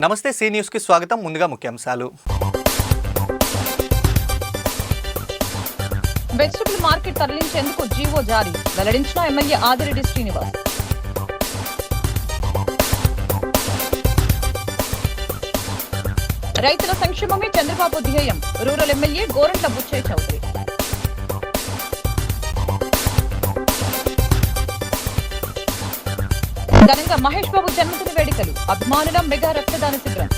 నమస్తే C news కి స్వాగతం. ముందుగా ముఖ్యాంశాలు. వెజిటబుల్ మార్కెట్ తరలించేందుకు జీవో జారీ వెల్లడించిన ఎమ్మెల్యే ఆదిరెడ్డి శ్రీనివాస్. రైతుల సంక్షేమమే చంద్రబాబు ధ్యేయం రూరల్ ఎమ్మెల్యే గోరంట్ల బుచ్చయ్య చౌదరి. ఘనంగా మహేష్ బాబు జన్మదిన వేడుకలు అభిమానుల మెగా రక్తదాన శిబిరం.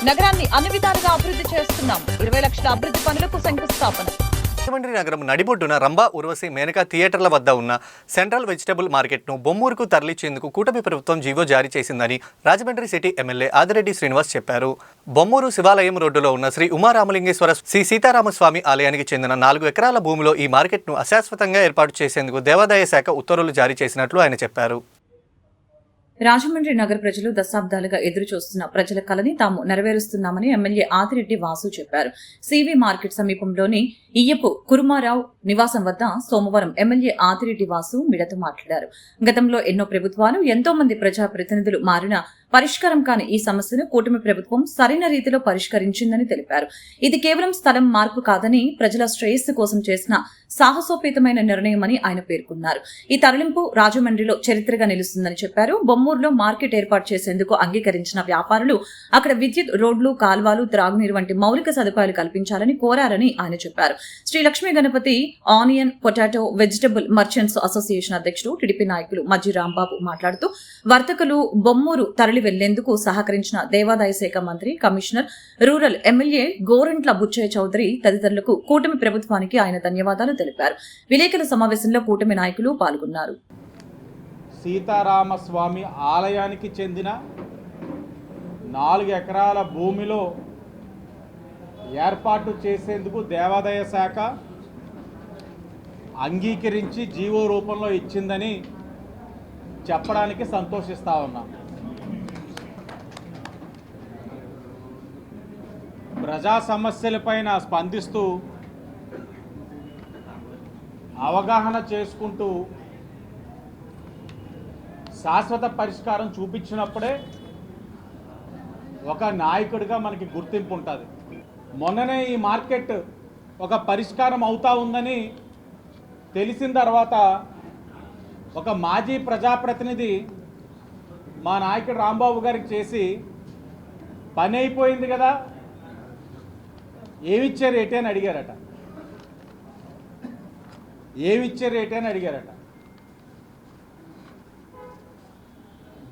నగరాన్ని అన్ని విధాలుగా అభివృద్ధి చేస్తున్నాం 20 లక్షల అభివృద్ధి పనులకు శంకుస్థాపన. రాజమండ్రి నగరం నడిబొడ్డున రంభా ఉర్వశి మేనకా థియేటర్ల వద్ద ఉన్న సెంట్రల్ వెజిటబుల్ మార్కెట్ను బొమ్మూరుకు తరలించేందుకు కూటమి ప్రభుత్వం జీవో జారీ చేసిందని రాజమండ్రి సిటీ ఎమ్మెల్యే ఆదిరెడ్డి శ్రీనివాస్ చెప్పారు. బొమ్మూరు శివాలయం రోడ్డులో ఉన్న శ్రీ ఉమారామలింగేశ్వర శ్రీ సీతారామస్వామి ఆలయానికి చెందిన 4 ఎకరాల భూమిలో ఈ మార్కెట్ను అశాశ్వతంగా ఏర్పాటు చేసేందుకు దేవాదాయ శాఖ ఉత్తర్వులు జారీ చేసినట్లు ఆయన చెప్పారు. రాజమండ్రి నగర ప్రజలు దశాబ్దాలుగా ఎదురుచూస్తున్న ప్రజల కలని తాము నెరవేరుస్తున్నామని ఎమ్మెల్యే ఆదిరెడ్డి వాసు చెప్పారు. సివి మార్కెట్ సమీపంలోని ఇయ్యపు కురుమారావు నివాసం వద్ద సోమవారం ఎమ్మెల్యే ఆదిరెడ్డి వాసు మీడియాతో మాట్లాడారు. గతంలో ఎన్నో ప్రభుత్వాలు ఎంతో మంది ప్రజాప్రతినిధులు మారిన పరిష్కారం కాని ఈ సమస్యను కూటమి ప్రభుత్వం సరైన రీతిలో పరిష్కరించిందని తెలిపారు. ఇది కేవలం స్థలం మార్పు కాదని ప్రజల శ్రేయస్సు కోసం చేసిన సాహసోపేతమైన నిర్ణయమని ఆయన పేర్కొన్నారు. ఈ తరలింపు రాజమండ్రిలో చరిత్రగా నిలుస్తుందని చెప్పారు. బొమ్మూరులో మార్కెట్ ఏర్పాటు చేసేందుకు అంగీకరించిన వ్యాపారులు అక్కడ విద్యుత్, రోడ్లు, కాల్వలు, త్రాగునీరు వంటి మౌలిక సదుపాయాలు కల్పించాలని కోరారని ఆయన చెప్పారు. Shri Lakshmi Ganapathi onion, potato, vegetable merchants association అధ్యక్షుడు టీడీపీ నాయకులు మజ్జి రాంబాబు మాట్లాడుతూ వర్తకులు బొమ్మూరు తరలి వెళ్లేందుకు సహకరించిన దేవాదాయ శాఖ మంత్రి, commissioner, rural MLA Gorantla Butchaiah Chowdary తదితరులకు కూటమి ప్రభుత్వానికి ఆయన ధన్యవాదాలు తెలిపారు. విలేకరుల సమావేశంలో కూటమి నాయకులు పాల్గొన్నారు. సీతారామస్వామి ఆలయానికి చెందిన 4 ఎకరాల భూమిలో ఏర్పాటు చేసేందుకు దేవాదాయ శాఖ అంగీకరించి జీవో రూపంలో ఇచ్చిందని చెప్పడానికి సంతోషిస్తా ఉన్నాం. ప్రజా సమస్యలపైన స్పందిస్తూ అవగాహన చేసుకుంటూ శాశ్వత పరిష్కారం చూపించినప్పుడే ఒక నాయకుడిగా మనకి గుర్తింపు ఉంటుంది. మొన్ననే ఈ మార్కెట్ ఒక పరిష్కారం అవుతా ఉందని తెలిసిన తర్వాత ఒక మాజీ ప్రజాప్రతినిధి మా నాయకుడు రాంబాబు గారికి చేసి పని అయిపోయింది కదా, ఏమిచ్చే రేటే అని అడిగారట. ఏమిచ్చే రేటే అని అడిగారట.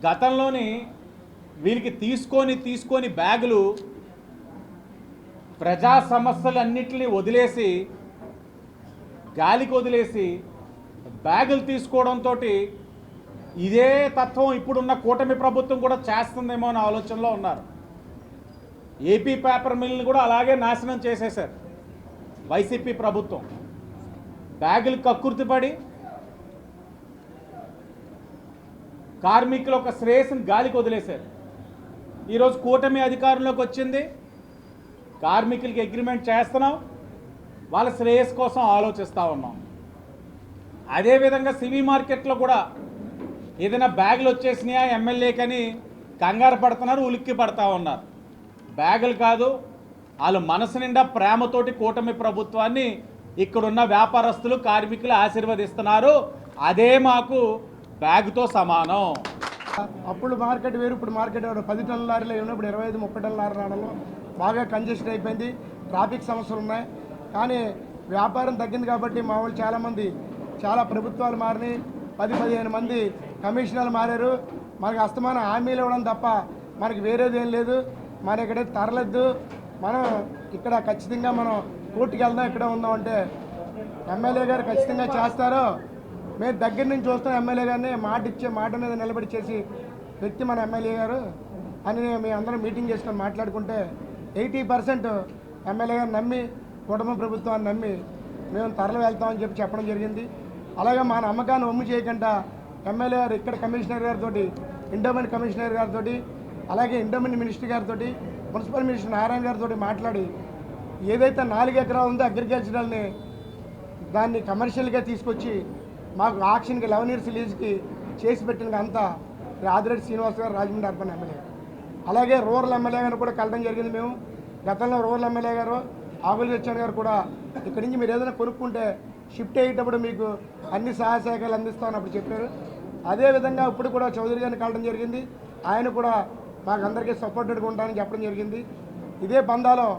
గతంలోని వీరికి తీసుకొని బ్యాగులు ప్రజా సమస్యలన్నింటినీ వదిలేసి గాలికి వదిలేసి బ్యాగులు తీసుకోవడంతో ఇదే తత్వం ఇప్పుడున్న కూటమి ప్రభుత్వం కూడా చేస్తుందేమో అనే ఆలోచనలో ఉన్నారు. ఏపీ పేపర్ మిల్ని కూడా అలాగే నాశనం చేసేశారు వైసీపీ ప్రభుత్వం. బ్యాగులు కక్కుర్తిపడి కార్మికుల ఒక శ్రేయస్సుని గాలికి వదిలేశారు. ఈరోజు కూటమి అధికారంలోకి వచ్చింది, కార్మికులకి అగ్రిమెంట్ చేస్తున్నాం, వాళ్ళ శ్రేయస్సు కోసం ఆలోచిస్తూ ఉన్నాం. అదేవిధంగా సివి మార్కెట్లో కూడా ఏదైనా బ్యాగులు వచ్చేసినాయా ఎమ్మెల్యేకని కంగారు పడుతున్నారు, ఉలిక్కి పడతా ఉన్నారు. బ్యాగులు కాదు, వాళ్ళు మనసు నిండా ప్రేమతోటి కూటమి ప్రభుత్వాన్ని ఇక్కడున్న వ్యాపారస్తులు, కార్మికులు ఆశీర్వదిస్తున్నారు. అదే మాకు బ్యాగుతో సమానం. అప్పుడు మార్కెట్ వేరు, ఇప్పుడు మార్కెట్ వేరు. 10 టన్నుల లారీలు ఉన్నప్పుడు 25-30 టన్నుల లారీ రావడంలో బాగా కంజెషన్ అయిపోయింది. ట్రాఫిక్ సమస్యలు ఉన్నాయి. కానీ వ్యాపారం తగ్గింది కాబట్టి మా వాళ్ళు చాలామంది, చాలా ప్రభుత్వాలు మారినాయి. 10-15 మంది కమిషనర్లు మారారు. మనకి అస్తమానం హామీలు ఇవ్వడం తప్ప మనకి వేరేది ఏం లేదు. మన ఇక్కడైతే తరలద్దు, మనం ఇక్కడ ఖచ్చితంగా మనం కోర్టుకి వెళ్దాం, ఇక్కడ ఉందాం అంటే ఎమ్మెల్యే గారు ఖచ్చితంగా చేస్తారు. మేము దగ్గర నుంచి చూస్తాం ఎమ్మెల్యే గారిని. మాట మీద నిలబడి చేసి వ్యక్తి మన ఎమ్మెల్యే గారు అని మేము అందరం మీటింగ్ చేసుకొని మాట్లాడుకుంటే 80% ఎమ్మెల్యే గారు నమ్మి, కుటుంబ ప్రభుత్వాన్ని నమ్మి మేము తరలి వెళ్తామని చెప్పడం జరిగింది. అలాగే మా నమ్మకాన్ని ఒమ్ము చేయకుండా ఎమ్మెల్యే గారు ఇక్కడ కమిషనర్ గారితో, ఎండోమెంట్ కమిషనర్ గారితో, అలాగే ఎండోమెంట్ మినిస్టర్ గారితో, మున్సిపల్ మినిస్టర్ నారాయణ గారితో మాట్లాడి ఏదైతే 4 ఎకరాలు ఉందో అగ్రికల్చరల్ని దాన్ని కమర్షియల్గా తీసుకొచ్చి మాకు ఆక్షన్కి 11 ఇయర్స్ లీజ్కి చేసి పెట్టిన అంతా ఆదిరెడ్డి శ్రీనివాస్ గారు, రాజమండ్రి అర్బన్ ఎమ్మెల్యే. అలాగే రూరల్ ఎమ్మెల్యే గారు కూడా కలడం జరిగింది. మేము గతంలో రూరల్ ఎమ్మెల్యే గారు ఆవుల సత్యనారాయణ గారు కూడా ఇక్కడి నుంచి మీరు ఏదైనా కొనుక్కుంటే షిఫ్ట్ అయ్యేటప్పుడు మీకు అన్ని సహాయ సహకారాలు అందిస్తామని అప్పుడు చెప్పారు. అదేవిధంగా ఇప్పుడు కూడా చౌదరి గారిని కలడం జరిగింది. ఆయన కూడా మాకు అందరికీ సపోర్టెడ్గా ఉంటానని చెప్పడం జరిగింది. ఇదే బందాలో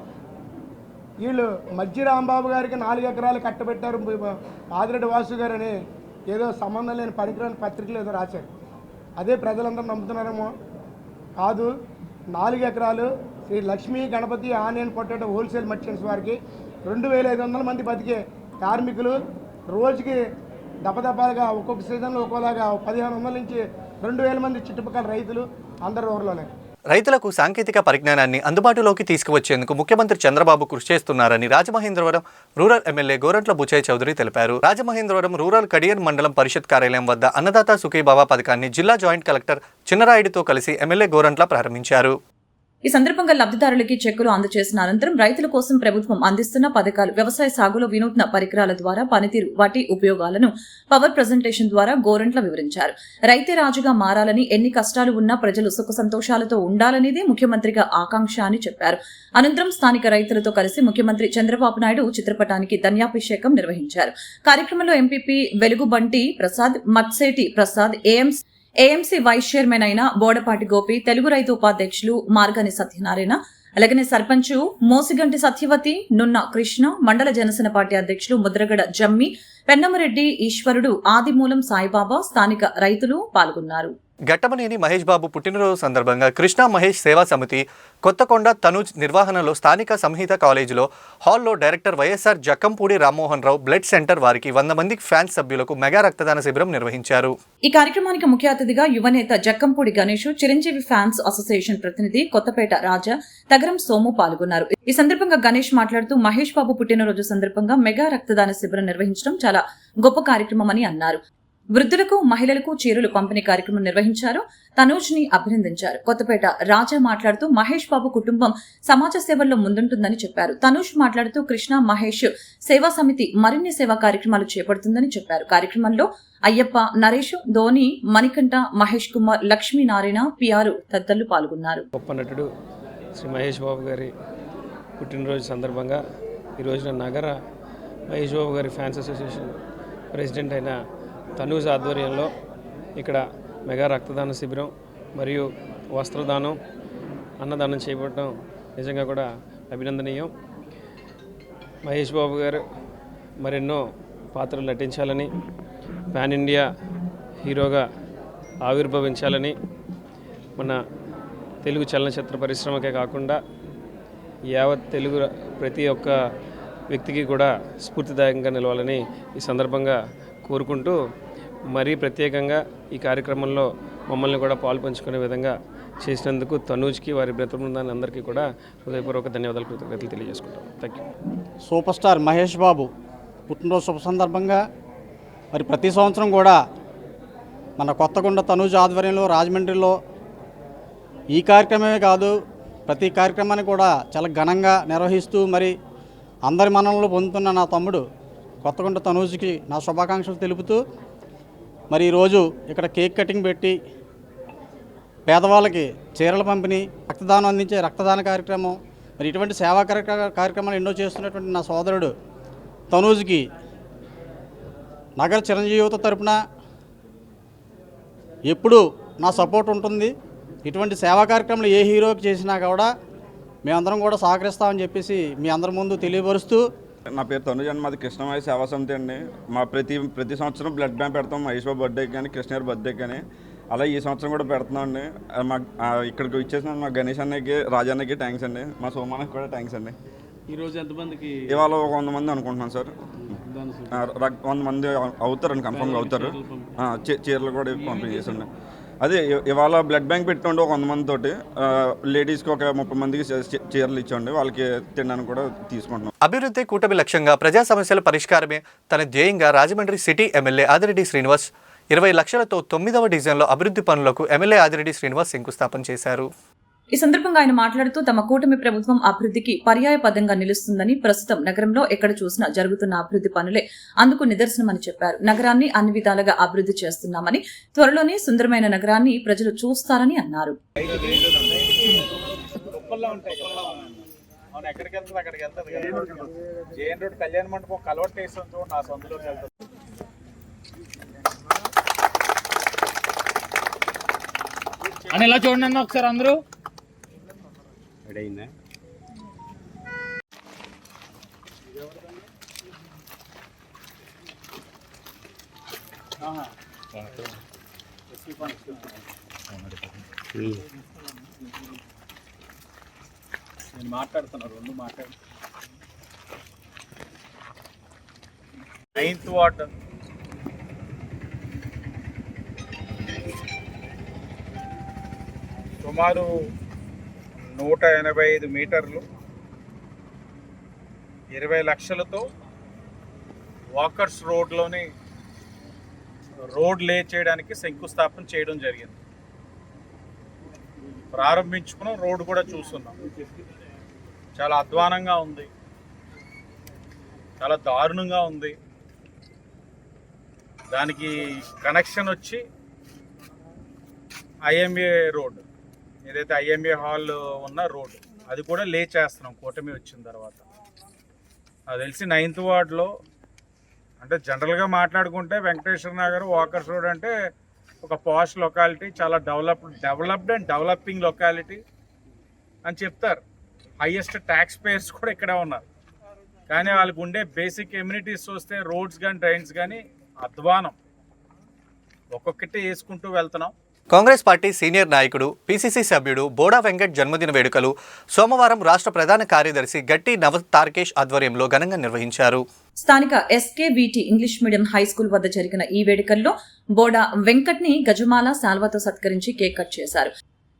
వీళ్ళు మజ్జి రాంబాబు గారికి 4 ఎకరాలు కట్టబెట్టారు ఆదిరెడ్డి వాసు గారు అని ఏదో సంబంధం లేని పనికిరాని పత్రికలు ఏదో రాశారు. అదే ప్రజలందరూ నమ్ముతున్నారేమో. కాదు, 4 ఎకరాలు Shri Lakshmi Ganapathi onion potato wholesale merchants వారికి 2500 మంది బతికే కార్మికులు రోజుకి దపదపాలుగా ఒక్కొక్క సీజన్లో ఒక్కోలాగా 1500 నుంచి 2000 మంది చుట్టుపక్కల రైతులు అందరూ ఊర్లోనే. రైతులకు సాంకేతిక పరిజ్ఞానాన్ని అందుబాటులోకి తీసుకువచ్చేందుకు ముఖ్యమంత్రి చంద్రబాబు కృషి చేస్తున్నారని రాజమహేంద్రవరం రూరల్ ఎమ్మెల్యే గోరంట్ల బుచ్చయ్య చౌదరి తెలిపారు. రాజమహేంద్రవరం రూరల్ కడియన్ మండలం పరిషత్ కార్యాలయం వద్ద అన్నదాత సుఖీభావ పథకాన్ని జిల్లా జాయింట్ కలెక్టర్ చిన్నరాయుడితో కలిసి ఎమ్మెల్యే గోరంట్ల ప్రారంభించారు. ఈ సందర్భంగా లబ్ధిదారులకి చెక్కులు అందజేసిన అనంతరం రైతుల కోసం ప్రభుత్వం అందిస్తున్న పథకాలు, వ్యవసాయ సాగులో వినూత్న పరికరాల ద్వారా పనితీరు, వాటి ఉపయోగాలను పవర్ ప్రజెంటేషన్ ద్వారా గోరంట్ల వివరించారు. రైతే రాజుగా మారాలని, ఎన్ని కష్టాలు ఉన్నా ప్రజలు సుఖ సంతోషాలతో ఉండాలనేదే ముఖ్యమంత్రిగా ఆకాంక్ష అని చెప్పారు. అనంతరం స్థానిక రైతులతో కలిసి ముఖ్యమంత్రి చంద్రబాబు నాయుడు చిత్రపటానికి ధన్యాభిషేకం నిర్వహించారు. కార్యక్రమంలో MPP Velugubanti Prasad, Matseti Prasad, AMC vice chairman అయిన బోడపాటి గోపి, తెలుగు రైతు ఉపాధ్యక్షులు మార్గాని సత్యనారాయణ, అలాగనే సర్పంచ్ మోసిగంటి సత్యవతి, నున్న కృష్ణ, మండల జనసేన పార్టీ అధ్యక్షులు ముద్రగడ జమ్మి, పెన్నమరెడ్డి ఈశ్వరుడు, ఆదిమూలం సాయిబాబా, స్థానిక రైతులు పాల్గొన్నారు. ఘట్టమనేని మహేష్ బాబు పుట్టినరోజు సందర్భంగా కృష్ణా మహేష్ సేవా సమితి కొత్తకొండ తనూజ్ నిర్వహణలో స్థానిక సంహిత కాలేజీలో హాల్లో director YSR Jakkampudi Rammohan Rao blood centre వారికి 100 మంది ఫ్యాన్స్ సభ్యులకు మెగా రక్తదాన శిబిరం నిర్వహించారు. ఈ కార్యక్రమానికి ముఖ్య అతిథిగా యువనేత జక్కంపూడి గణేష్, చిరంజీవి ఫ్యాన్స్ అసోసియేషన్ ప్రతినిధి కొత్తపేట రాజా, తగరం సోము పాల్గొన్నారు. ఈ సందర్భంగా గణేష్ మాట్లాడుతూ మహేష్ బాబు పుట్టినరోజు సందర్భంగా మెగా రక్తదాన శిబిరం నిర్వహించడం చాలా గొప్ప కార్యక్రమమని అన్నారు. వృద్ధులకు, మహిళలకు చీరలు పంపిణీ కార్యక్రమం నిర్వహించారు. తనూజ్ ని అభినందించారు. కొత్తపేట రాజా మాట్లాడుతూ మహేష్ బాబు కుటుంబం సమాజ సేవల్లో ముందుంటుందని చెప్పారు. తనూజ్ మాట్లాడుతూ కృష్ణ మహేష్ సేవా సమితి మరిన్ని సేవా కార్యక్రమాలు చేపడుతుందని చెప్పారు. కార్యక్రమంలో అయ్యప్ప, నరేష్, ధోని, మణికంఠ, మహేష్ కుమార్, లక్ష్మీనారాయణ, పిఆర్ తదితరులు పాల్గొన్నారు. గొప్ప నటుడు శ్రీ మహేష్ బాబు గారి పుట్టినరోజు సందర్భంగా ఈ రోజున నగర మహేష్ బాబు గారి ఫ్యాన్స్ అసోసియేషన్ ప్రెసిడెంట్ అయిన తనూజ్ ఆధ్వర్యంలో ఇక్కడ మెగా రక్తదాన శిబిరం మరియు వస్త్రదానం, అన్నదానం చేపట్టడం నిజంగా కూడా అభినందనీయం. మహేష్ బాబు గారు మరెన్నో పాత్రలు నటించాలని, పాన్ ఇండియా హీరోగా ఆవిర్భవించాలని, మన తెలుగు చలనచిత్ర పరిశ్రమకే కాకుండా యావత్ తెలుగు ప్రతి ఒక్క వ్యక్తికి కూడా స్ఫూర్తిదాయకంగా నిలవాలని ఈ సందర్భంగా కోరుకుంటూ, మరీ ప్రత్యేకంగా ఈ కార్యక్రమంలో మమ్మల్ని కూడా పాలు పంచుకునే విధంగా చేసినందుకు తనూజ్కి, వారి మిత్ర బృందాన్ని అందరికీ కూడా హృదయపూర్వక ధన్యవాదాలు, కృతజ్ఞతలు తెలియజేసుకుంటాం. Thank you. Super star Mahesh Babu పుట్టినరోజు శుభ సందర్భంగా మరి ప్రతి సంవత్సరం కూడా మన కొత్తకొండ తనూజ్ ఆధ్వర్యంలో రాజమండ్రిలో ఈ కార్యక్రమమే కాదు ప్రతి కార్యక్రమాన్ని కూడా చాలా ఘనంగా నిర్వహిస్తూ మరి అందరి మన్ననలు పొందుతున్న నా తమ్ముడు కొత్తకొండ తనూజ్కి నా శుభాకాంక్షలు తెలుపుతూ మరి ఈరోజు ఇక్కడ కేక్ కటింగ్ పెట్టి పేదవాళ్ళకి చీరల పంపిణీ, రక్తదానం అందించే రక్తదాన కార్యక్రమం, మరి ఇటువంటి సేవా కార్యక్రమాలు ఎన్నో చేస్తున్నటువంటి నా సోదరుడు తనూజ్కి నగర చిరంజీవి యువత తరపున ఎప్పుడూ నా సపోర్ట్ ఉంటుంది. ఇటువంటి సేవా కార్యక్రమాలు ఏ హీరోకి చేసినా కూడా మేమందరం కూడా సహకరిస్తామని చెప్పేసి మీ అందరి ముందు తెలియపరుస్తూ, నా పేరు తనుజ్ అండి, మాది కృష్ణమహేష్ సేవా సమితి అండి. మా ప్రతి సంవత్సరం బ్లడ్ బ్యాంక్ పెడతాం, మహేష్ బాబు బర్త్డేకి కానీ, కృష్ణ గారి బర్త్డేకి కానీ. అలా ఈ సంవత్సరం కూడా పెడుతున్నాం అండి. మా ఇక్కడికి ఇచ్చేసిన మా గణేష్ అన్నకి, రాజన్నకి థ్యాంక్స్ అండి, మా సోమానికి కూడా థ్యాంక్స్ అండి. ఈరోజు ఎంతమందికి? ఇవాళ ఒక 100 మంది అనుకుంటున్నాం సార్. 100 మంది అవుతారండి, కన్ఫర్మ్గా అవుతారు. చీరలు కూడా పంపిణీ చేసండి. అదే ఇవాళ బ్లడ్ బ్యాంక్ పెట్టుకోండి ఒక 100 మంది తోటి, లేడీస్కి ఒక 30 మందికి చీరలు ఇచ్చండి, వాళ్ళకి తినడానికి కూడా తీసుకుంటున్నాం. అభివృద్ధి కూటమి లక్ష్యంగా ప్రజా సమస్యల పరిష్కారమే తన ధ్యేయంగా రాజమండ్రి సిటీ ఎమ్మెల్యే ఆదిరెడ్డి శ్రీనివాస్ 20 లక్షలతో 9వ డివిజన్లో అభివృద్ధి పనులకు ఎమ్మెల్యే ఆదిరెడ్డి శ్రీనివాస్ శంకుస్థాపన చేశారు. ఈ సందర్భంగా ఆయన మాట్లాడుతూ తమ కూటమి ప్రభుత్వం అభివృద్ధికి పర్యాయ పదంగా నిలుస్తుందని, ప్రస్తుతం నగరంలో ఎక్కడ చూసినా జరుగుతున్న అభివృద్ధి పనులే అందుకు నిదర్శనమని చెప్పారు. నగరాన్ని అన్ని విధాలుగా అభివృద్ధి చేస్తున్నామని, త్వరలోనే సుందరమైన నగరాన్ని ప్రజలు చూస్తారని అన్నారు. ఎక్కడికి వెళ్తుంది అక్కడికి వెళ్తుంది జేఎన్ రోడ్ కళ్యాణ మండపం కలవట్ వేసాం చూడండి, నా సొంతలోకి వెళ్తుంది. అని ఇలా చూడండి ఒకసారి అందరూ. నేను మాట్లాడుతున్నా, రెండు మాట్లాడు. 9th వార్డ్ సుమారు 185 మీటర్లు 20 లక్షలతో వాకర్స్ రోడ్లోని రోడ్ లే చేయడానికి శంకుస్థాపన చేయడం జరిగింది. ప్రారంభించుకున్నాం, రోడ్డు కూడా చూస్తున్నాం. చాలా అధ్వానంగా ఉంది, చాలా దారుణంగా ఉంది. దానికి కనెక్షన్ వచ్చి ఐఎంఏ రోడ్, ఏదైతే ఐఎంఏ హాల్ ఉన్న రోడ్, అది కూడా లే చేస్తున్నాం కూటమి వచ్చిన తర్వాత. నాకు తెలిసి 9th వార్డులో అంటే జనరల్గా మాట్లాడుకుంటే వెంకటేశ్వర నగర్ వాకర్స్ రోడ్ అంటే ఒక పాష్ లొకాలిటీ, చాలా డెవలప్డ్ అండ్ డెవలపింగ్ లొకాలిటీ అని చెప్తారు. హైయెస్ట్ ట్యాక్స్ పేయర్స్ కూడా ఇక్కడే ఉన్నారు. కానీ వాళ్ళకు ఉండే బేసిక్ ఎమ్యూనిటీస్ వస్తే రోడ్స్ కానీ డ్రైన్స్ కానీ అధ్వానం, ఒక్కొక్కటి వేసుకుంటూ వెళ్తున్నాం. కాంగ్రెస్ పార్టీ సీనియర్ నాయకుడు, పీసీసీ సభ్యుడు బోడా వెంకట్ జన్మదిన వేడుకలు సోమవారం రాష్ట్ర ప్రధాన కార్యదర్శి గట్టి నవ తార్కేష్ ఆధ్వర్యంలో ఘనంగా నిర్వహించారు. స్థానిక ఎస్కేబీటీ ఇంగ్లీష్ మీడియం హైస్కూల్ వద్ద జరిగిన ఈ వేడుకల్లో బోడా వెంకట్ ని గజమాల శాల్వాతో సత్కరించి కేక్ కట్ చేశారు.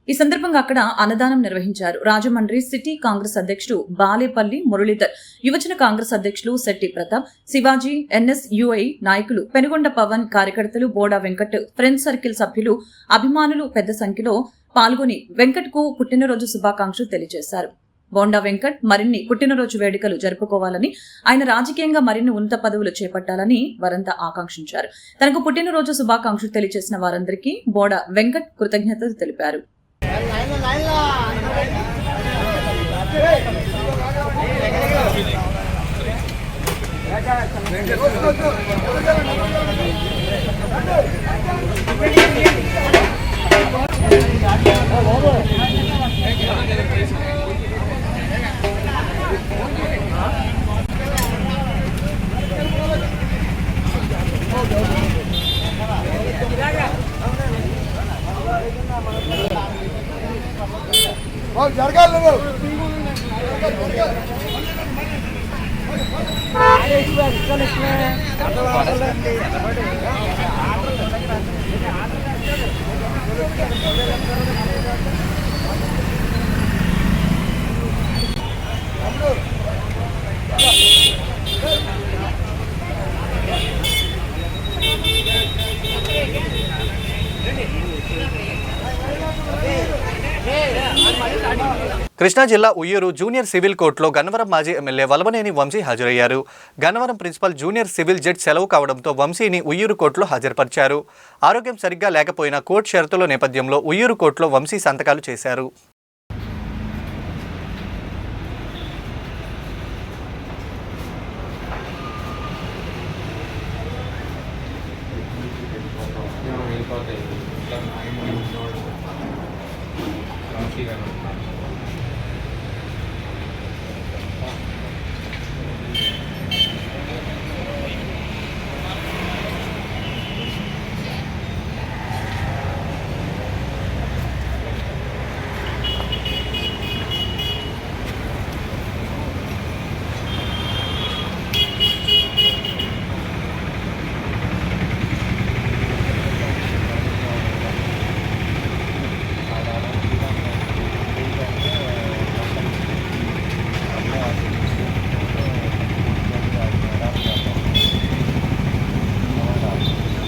ఈ సందర్భంగా అక్కడ అన్నదానం నిర్వహించారు. రాజమండ్రి సిటీ కాంగ్రెస్ అధ్యక్షుడు బాలేపల్లి మురళీధర్, యువజన కాంగ్రెస్ అధ్యక్షులు శెట్టి ప్రతాప్, శివాజీ, ఎన్ఎస్యుఐ నాయకులు పెనుగొండ పవన్, కార్యకర్తలు, బోడా వెంకట్ ఫ్రెండ్స్ సర్కిల్ సభ్యులు, అభిమానులు పెద్ద సంఖ్యలో పాల్గొని వెంకట్ కు పుట్టినరోజు శుభాకాంక్షలు తెలియజేశారు. బోండా వెంకట్ మరిన్ని పుట్టినరోజు వేడుకలు జరుపుకోవాలని, ఆయన రాజకీయంగా మరిన్ని ఉన్నత పదవులు చేపట్టాలని వారంతా ఆకాంక్షించారు. తనకు పుట్టినరోజు శుభాకాంక్షలు తెలియజేసిన వారందరికీ బోడా వెంకట్ కృతజ్ఞతలు తెలిపారు. జరగాలి కృష్ణా జిల్లా ఉయ్యూరు జూనియర్ సివిల్ కోర్టులో గన్నవరం మాజీ ఎమ్మెల్యే వలవనేని వంశీ హాజరయ్యారు. Gannavaram principal junior civil judge సెలవు కావడంతో వంశీని ఉయ్యూరు కోర్టులో హాజరుపరిచారు. ఆరోగ్యం సరిగ్గా లేకపోయినా కోర్టు షరతుల నేపథ్యంలో ఉయ్యూరు కోర్టులో వంశీ సంతకాలు చేశారు.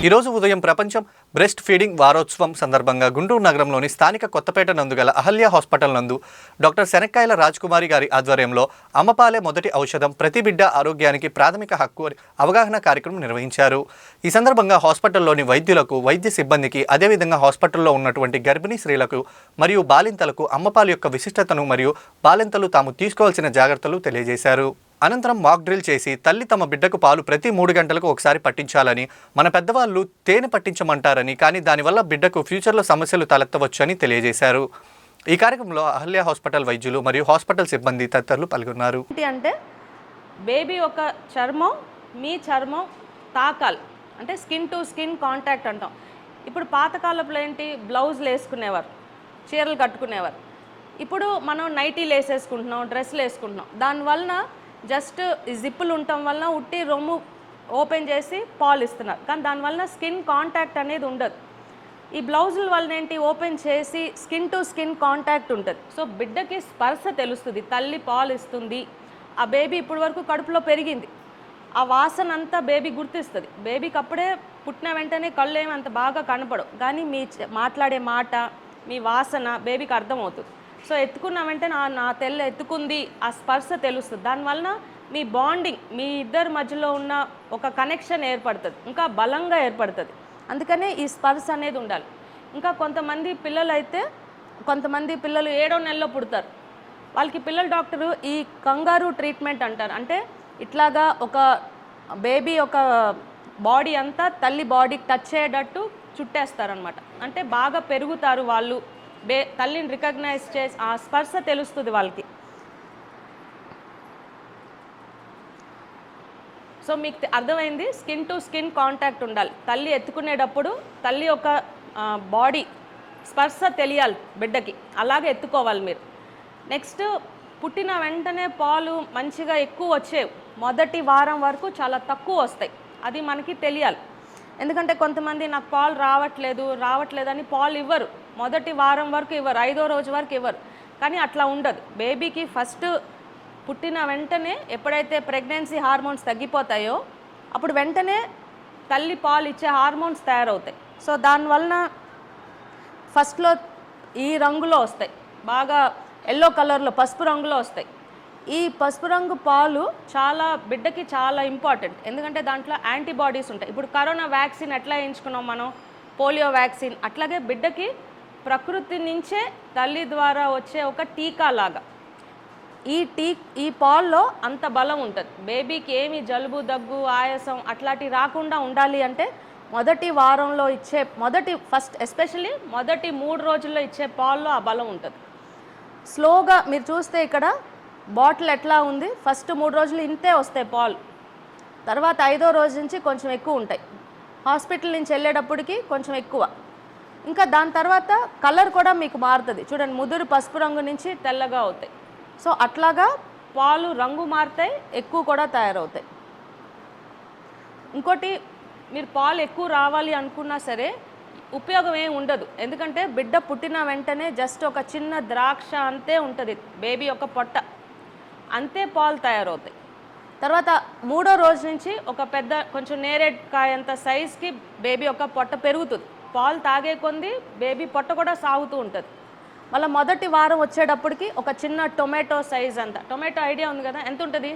ఈరోజు ఉదయం ప్రపంచం బ్రెస్ట్ ఫీడింగ్ వారోత్సవం సందర్భంగా గుంటూరు నగరంలోని స్థానిక కొత్తపేట నందు గల అహల్య హాస్పిటల్ నందు డాక్టర్ శనక్కాయల రాజ్కుమారి గారి ఆధ్వర్యంలో అమ్మపాలే మొదటి ఔషధం ప్రతి బిడ్డ ఆరోగ్యానికి ప్రాథమిక హక్కు అవగాహన కార్యక్రమం నిర్వహించారు. ఈ సందర్భంగా హాస్పిటల్లోని వైద్యులకు, వైద్య సిబ్బందికి, అదేవిధంగా హాస్పిటల్లో ఉన్నటువంటి గర్భిణీ స్త్రీలకు మరియు బాలింతలకు అమ్మపాలు యొక్క విశిష్టతను మరియు బాలింతలు తాము తీసుకోవాల్సిన జాగ్రత్తలు తెలియజేశారు. అనంతరం మాక్ డ్రిల్ చేసి తల్లి తమ బిడ్డకు పాలు ప్రతి 3 గంటలకు ఒకసారి పట్టించాలని, మన పెద్దవాళ్ళు తేనె పట్టించమంటారని, కానీ దానివల్ల బిడ్డకు ఫ్యూచర్లో సమస్యలు తలెత్తవచ్చని తెలియజేశారు. ఈ కార్యక్రమంలో అహల్య హాస్పిటల్ వైద్యులు మరియు హాస్పిటల్ సిబ్బంది తదితరులు పాల్గొన్నారు. అంటే బేబీ ఒక చర్మం మీ చర్మం తాకాలి, అంటే స్కిన్ టు స్కిన్ కాంటాక్ట్ అంటాం. ఇప్పుడు పాతకాలంలో ఏంటి, బ్లౌజులు వేసుకునేవారు, చీరలు కట్టుకునేవారు. ఇప్పుడు మనం నైటీలు వేసేసుకుంటున్నాం, డ్రెస్సులు వేసుకుంటున్నాం. దానివలన జస్ట్ జిప్పులు ఉండటం వలన ఉట్టి రొమ్ము ఓపెన్ చేసి పాలు ఇస్తున్నారు, కానీ దానివలన స్కిన్ కాంటాక్ట్ అనేది ఉండదు. ఈ బ్లౌజుల వలన ఏంటి, ఓపెన్ చేసి స్కిన్ టు స్కిన్ కాంటాక్ట్ ఉంటుంది. సో బిడ్డకి స్పర్శ తెలుస్తుంది, తల్లి పాలు ఇస్తుంది, ఆ బేబీ ఇప్పటి వరకు కడుపులో పెరిగింది, ఆ వాసన అంతా బేబీ గుర్తిస్తుంది. బేబీకి అప్పుడే పుట్టిన వెంటనే కళ్ళు ఏమి అంత బాగా కనపడవు, కానీ మీ మాట్లాడే మాట, మీ వాసన బేబీకి అర్థమవుతుంది. సో ఎత్తుకున్న వెంటనే నా తెల్ల ఎత్తుకుంది, ఆ స్పర్శ తెలుస్తుంది. దానివలన మీ బాండింగ్, మీ ఇద్దరి మధ్యలో ఉన్న ఒక కనెక్షన్ ఏర్పడుతుంది, ఇంకా బలంగా ఏర్పడుతుంది. అందుకనే ఈ స్పర్శ అనేది ఉండాలి. ఇంకా కొంతమంది పిల్లలు అయితే, కొంతమంది పిల్లలు 7వ నెలలో పుడతారు, వాళ్ళకి పిల్లల డాక్టరు ఈ కంగారు ట్రీట్మెంట్ అంటారు. అంటే ఇట్లాగా ఒక బేబీ ఒక బాడీ అంతా తల్లి బాడీకి టచ్ అయ్యేటట్టు చుట్టేస్తారనమాట. అంటే బాగా పెరుగుతారు వాళ్ళు, తల్లిని రికగ్నైజ్ చేసి ఆ స్పర్శ తెలుస్తుంది వాళ్ళకి. సో మీకు అర్థమైంది, స్కిన్ టు స్కిన్ కాంటాక్ట్ ఉండాలి. తల్లి ఎత్తుకునేటప్పుడు తల్లి ఒక బాడీ స్పర్శ తెలియాలి బిడ్డకి, అలాగే ఎత్తుకోవాలి మీరు. నెక్స్ట్, పుట్టిన వెంటనే పాలు మంచిగా ఎక్కువ వచ్చేవి, మొదటి వారం వరకు చాలా తక్కువ వస్తాయి, అది మనకి తెలియాలి. ఎందుకంటే కొంతమంది నాకు పాలు రావట్లేదని పాలు ఇవ్వరు, మొదటి వారం వరకు ఇవ్వరు, 5వ రోజు వరకు ఇవ్వరు. కానీ అట్లా ఉండదు. బేబీకి ఫస్ట్ పుట్టిన వెంటనే ఎప్పుడైతే ప్రెగ్నెన్సీ హార్మోన్స్ తగ్గిపోతాయో అప్పుడు వెంటనే తల్లి పాలు ఇచ్చే హార్మోన్స్ తయారవుతాయి. సో దానివలన ఫస్ట్లో ఈ రంగులో వస్తాయి, బాగా ఎల్లో కలర్లో పసుపు రంగులో వస్తాయి. ఈ పసుపు రంగు పాలు బిడ్డకి చాలా ఇంపార్టెంట్, ఎందుకంటే దాంట్లో యాంటీబాడీస్ ఉంటాయి. ఇప్పుడు కరోనా వ్యాక్సిన్ ఎట్లా వేయించుకున్నాం మనం, పోలియో వ్యాక్సిన్, అట్లాగే బిడ్డకి ప్రకృతి నుంచే తల్లి ద్వారా వచ్చే ఒక టీకా లాగా ఈ పాల్లో అంత బలం ఉంటుంది. బేబీకి ఏమి జలుబు, దగ్గు, ఆయాసం అట్లాంటివి రాకుండా ఉండాలి అంటే మొదటి వారంలో ఇచ్చే ఎస్పెషల్లీ మొదటి 3 రోజుల్లో ఇచ్చే పాల్లో ఆ బలం ఉంటుంది. స్లోగా మీరు చూస్తే ఇక్కడ బాటిల్ ఎట్లా ఉంది, ఫస్ట్ 3 రోజులు ఇంతే వస్తాయి పాలు, తర్వాత 5వ రోజు నుంచి కొంచెం ఎక్కువ ఉంటాయి, హాస్పిటల్ నుంచి వెళ్ళేటప్పటికి కొంచెం ఎక్కువ. ఇంకా దాని తర్వాత కలర్ కూడా మీకు మారుతుంది, చూడండి, ముదురు పసుపు రంగు నుంచి తెల్లగా అవుతాయి. సో అట్లాగా పాలు రంగు మారుతాయి, ఎక్కువ కూడా తయారవుతాయి. ఇంకోటి, మీరు పాలు ఎక్కువ రావాలి అనుకున్నా సరే ఉపయోగం ఏమి ఉండదు, ఎందుకంటే బిడ్డ పుట్టిన వెంటనే జస్ట్ ఒక చిన్న ద్రాక్ష అంతే ఉంటుంది బేబీ యొక్క పొట్ట, అంతే పాలు తయారవుతాయి. తర్వాత 3వ రోజు నుంచి ఒక పెద్ద కొంచెం నేరేడుకాయంత సైజ్కి బేబీ యొక్క పొట్ట పెరుగుతుంది, పాలు తాగే కొంది బేబీ పొట్ట కూడా సాగుతూ ఉంటుంది. మళ్ళీ మొదటి వారం వచ్చేటప్పటికి ఒక చిన్న టొమాటో సైజ్ అంత, టొమాటో ఐడియా ఉంది కదా, ఎంత ఉంటుంది,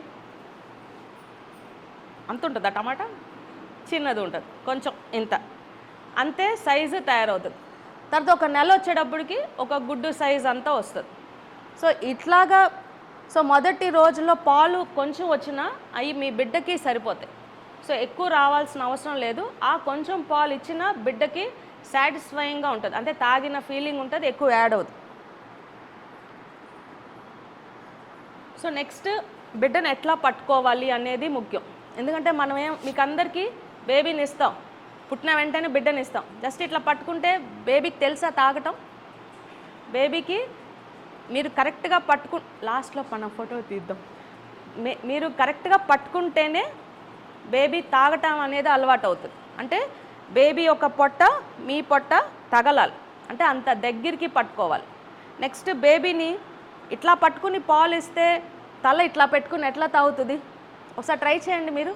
అంత ఉంటుందా టమాటా, చిన్నది ఉంటుంది కొంచెం ఇంత, అంతే సైజు తయారవుతుంది. తర్వాత ఒక నెల వచ్చేటప్పటికి ఒక గుడ్డు సైజ్ అంతా వస్తుంది. సో ఇట్లాగా మొదటి రోజుల్లో పాలు కొంచెం వచ్చినా అవి మీ బిడ్డకి సరిపోతాయి. సో ఎక్కువ రావాల్సిన అవసరం లేదు, ఆ కొంచెం పాలు ఇచ్చినా బిడ్డకి సాటిస్ఫైయింగ్గా ఉంటుంది, అంటే తాగిన ఫీలింగ్ ఉంటుంది, ఎక్కువ యాడ్ అవుతుంది. సో నెక్స్ట్, బిడ్డను ఎట్లా పట్టుకోవాలి అనేది ముఖ్యం. ఎందుకంటే మీకు అందరికీ బేబీని ఇస్తాం, పుట్టిన వెంటనే బిడ్డని ఇస్తాం, జస్ట్ ఇట్లా పట్టుకుంటే బేబీకి తెలుసా తాగటం, బేబీకి మీరు కరెక్ట్గా లాస్ట్లో మనం ఫోటో తీద్దాం, మీరు కరెక్ట్గా పట్టుకుంటేనే బేబీ తాగటం అనేది అలవాటు అవుతుంది. అంటే బేబీ ఒక పొట్ట మీ పొట్ట తగలాలి, అంటే అంత దగ్గరికి పట్టుకోవాలి. నెక్స్ట్, బేబీని ఇట్లా పట్టుకుని పాలు ఇస్తే తల ఇట్లా పెట్టుకుని ఎట్లా తాగుతుంది, ఒకసారి ట్రై చేయండి. మీరు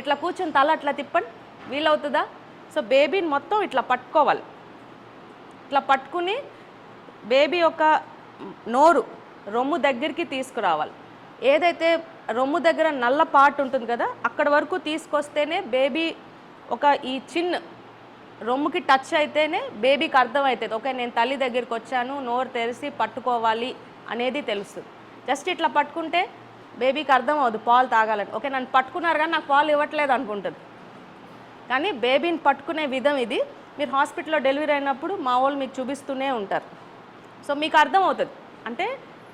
ఇట్లా కూర్చొని తల అట్లా తిప్పండి, వీలవుతుందా? సో బేబీని మొత్తం ఇట్లా పట్టుకోవాలి. ఇట్లా పట్టుకుని బేబీ యొక్క నోరు రొమ్ము దగ్గరికి తీసుకురావాలి. ఏదైతే రొమ్ము దగ్గర నల్ల పార్ట్ ఉంటుంది కదా, అక్కడ వరకు తీసుకొస్తేనే బేబీ ఒక ఈ చిన్న రొమ్ముకి టచ్ అయితేనే బేబీకి అర్థమవుతుంది, ఓకే నేను తల్లి దగ్గరికి వచ్చాను, నోరు తెరిచి పట్టుకోవాలి అనేది తెలుస్తుంది. జస్ట్ ఇట్లా పట్టుకుంటే బేబీకి అర్థం అవ్వదు పాలు తాగాలని. ఓకే నన్ను పట్టుకున్నారు కానీ నాకు పాలు ఇవ్వట్లేదు అనుకుంటుంది. కానీ బేబీని పట్టుకునే విధం ఇది. మీరు హాస్పిటల్లో డెలివరీ అయినప్పుడు మా వాళ్ళు మీకు చూపిస్తూనే ఉంటారు. సో మీకు అర్థమవుతుంది. అంటే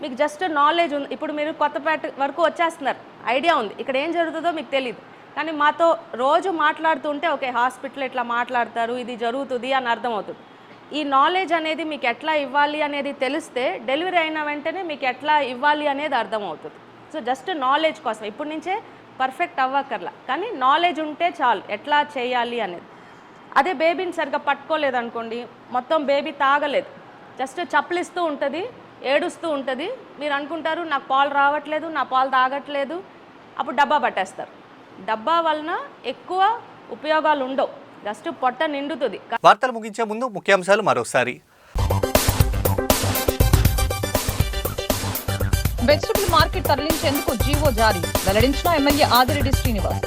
మీకు జస్ట్ నాలెడ్జ్ ఉంది. ఇప్పుడు మీరు కొత్తపేట వరకు వచ్చేస్తున్నారు, ఐడియా ఉంది, ఇక్కడ ఏం జరుగుతుందో మీకు తెలియదు. కానీ మాతో రోజు మాట్లాడుతుంటే ఓకే హాస్పిటల్ ఇట్లా మాట్లాడతారు, ఇది జరుగుతుంది అని అర్థమవుతుంది. ఈ నాలెడ్జ్ అనేది మీకు ఎట్లా ఇవ్వాలి అనేది తెలిస్తే డెలివరీ అయిన వెంటనే మీకు ఎట్లా ఇవ్వాలి అనేది అర్థమవుతుంది. సో జస్ట్ నాలెడ్జ్ కోసం ఇప్పటి నుంచే పర్ఫెక్ట్ అవ్వక్కర్లా, కానీ నాలెడ్జ్ ఉంటే చాలు ఎట్లా చేయాలి అనేది. అదే బేబీని సరిగ్గా పట్టుకోలేదు అనుకోండి, మొత్తం బేబీ తాగలేదు, జస్ట్ చప్పలిస్తూ ఉంటుంది, ఏడుస్తూ ఉంటుంది. మీరు అనుకుంటారు నాకు పాలు రావట్లేదు, నా పాలు తాగట్లేదు, అప్పుడు డబ్బా పట్టేస్తారు. డబ్బా వలన ఎక్కువ ఉపయోగాలు ఉండవు, జస్ట్ పొట్ట నిండుతుంది. వార్తలు ముగించే ముందు ముఖ్యాంశాలు మరోసారి. వెజిటబుల్ మార్కెట్ తరలించేందుకు జీవో జారీ, వెల్లడించిన ఎమ్మెల్యే ఆదిరెడ్డి శ్రీనివాస్.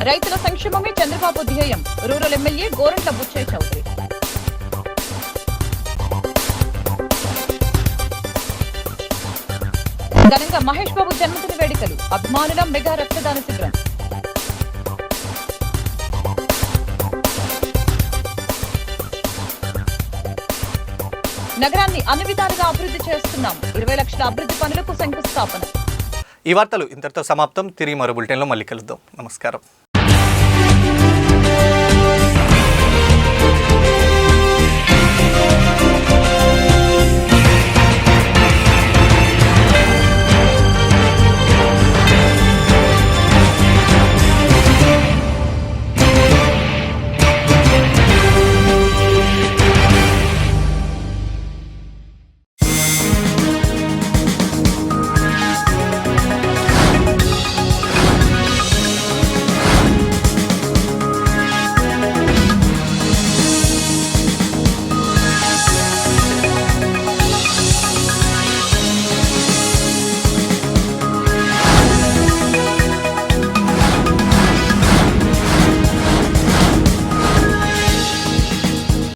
రైతుల సంక్షేమమే చంద్రబాబు ధ్యేయం, రూరల్ ఎమ్మెల్యే గోరంట్ల బుచ్చయ్య చౌదరి. ఘనంగా మహేష్ బాబు జన్మదిన వేడుకలు, అభిమానుల మెగా రక్తదాన శిబిరం. నగరాన్ని అన్ని విధాలుగా అభివృద్ధి చేస్తున్నాం, 20 లక్షల అభివృద్ధి పనులకు శంకుస్థాపన. ఈ వార్తలు ఇంతటితో సమాప్తం. తిరిగి మరో బులెటిన్లో మళ్ళీ కలుద్దాం. నమస్కారం.